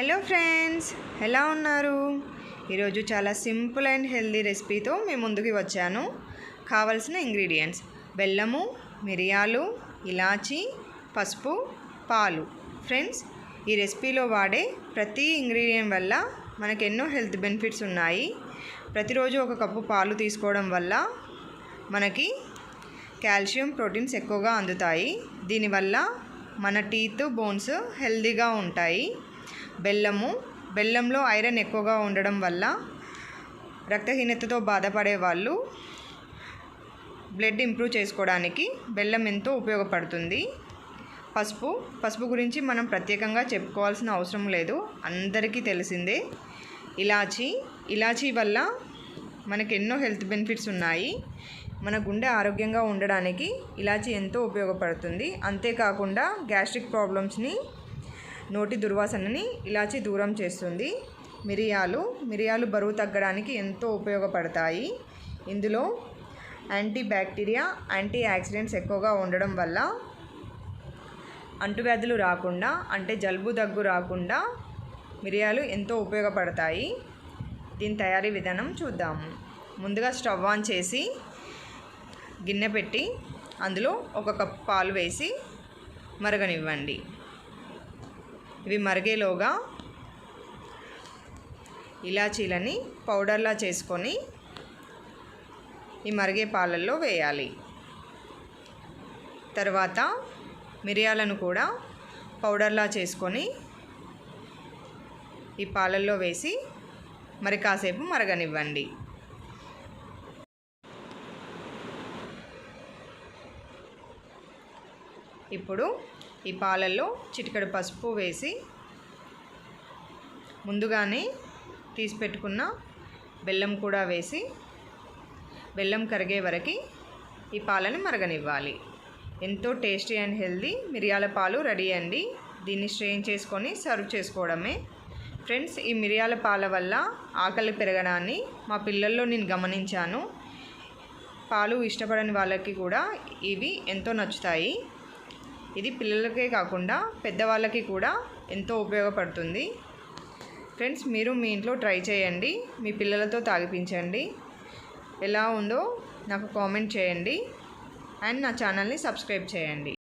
Hello friends, ఎలా ఉన్నారు? ఈరోజు చాలా సింపుల్ అండ్ హెల్దీ రెసిపీతో మీ ముందుకు వచ్చాను. కావలసిన ఇంగ్రీడియంట్స్: బెల్లము, మిరియాలు, ఇలాచి, పసుపు, పాలు. ఫ్రెండ్స్, ఈ రెసిపీలో వాడే ప్రతి ఇంగ్రీడియంట్ వల్ల మనకు ఎన్నో హెల్త్ బెనిఫిట్స్ ఉన్నాయి. ప్రతిరోజు ఒక కప్పు పాలు తీసుకోవడం వల్ల మనకి కాల్షియం, ప్రోటీన్స్ ఎక్కువగా అందుతాయి. దీనివల్ల మన టీత్, బోన్స్ హెల్తీగా ఉంటాయి. బెల్లంలో ఐరన్ ఎక్కువగా ఉండడం వల్ల రక్తహీనతతో బాధపడే వాళ్ళు బ్లడ్ ఇంప్రూవ్ చేసుకోవడానికి బెల్లం ఎంతో ఉపయోగపడుతుంది. పసుపు గురించి మనం ప్రత్యేకంగా చెప్పుకోవాల్సిన అవసరం లేదు, అందరికీ తెలిసిందే. ఇలాచీ వల్ల మనకు ఎన్నో హెల్త్ బెనిఫిట్స్ ఉన్నాయి. మన గుండె ఆరోగ్యంగా ఉండడానికి ఇలాచీ ఎంతో ఉపయోగపడుతుంది. అంతేకాకుండా గ్యాస్ట్రిక్ ప్రాబ్లమ్స్ని, నోటి దుర్వాసనని ఇలాచీ దూరం చేస్తుంది. మిరియాలు బరువు తగ్గడానికి ఎంతో ఉపయోగపడతాయి. ఇందులో యాంటీ బ్యాక్టీరియా, యాంటీ ఆక్సిడెంట్స్ ఎక్కువగా ఉండడం వల్ల అంటువ్యాధులు రాకుండా, అంటే జలుబు, దగ్గు రాకుండా మిరియాలు ఎంతో ఉపయోగపడతాయి. దీని తయారీ విధానం చూద్దాము. ముందుగా స్టవ్ ఆన్ చేసి గిన్నె పెట్టి అందులో 1 కప్పు పాలు వేసి మరగనివ్వండి. ఇవి మరిగేలోగా ఇలాచీలని పౌడర్లా చేసుకొని ఈ మరిగే పాలల్లో వేయాలి. తర్వాత మిరియాలను కూడా పౌడర్లా చేసుకొని ఈ పాలల్లో వేసి మరి కాసేపు మరగనివ్వండి. ఇప్పుడు ఈ పాలల్లో చిటికెడు పసుపు వేసి ముందుగానే తీసి పెట్టుకున్న బెల్లం కూడా వేసి బెల్లం కరిగే వరకు ఈ పాలని మరగనివ్వాలి. ఎంతో టేస్టీ అండ్ హెల్దీ మిరియాల పాలు రెడీ అండి. దీన్ని స్ట్రెయిన్ చేసుకొని సర్వ్ చేసుకోవడమే. ఫ్రెండ్స్, ఈ మిరియాల పాల వల్ల ఆకలి పెరగడాన్ని మా పిల్లల్లో నేను గమనించాను. పాలు ఇష్టపడని వాళ్ళకి కూడా ఇవి ఎంతో నచ్చుతాయి. ఇది పిల్లలకే కాకుండా పెద్దవాళ్ళకి కూడా ఎంతో ఉపయోగపడుతుంది. ఫ్రెండ్స్, మీరు మీ ఇంట్లో ట్రై చేయండి, మీ పిల్లలతో తాగిపించండి. ఎలా ఉందో నాకు కామెంట్ చేయండి అండ్ నా ఛానల్ని సబ్స్క్రైబ్ చేయండి.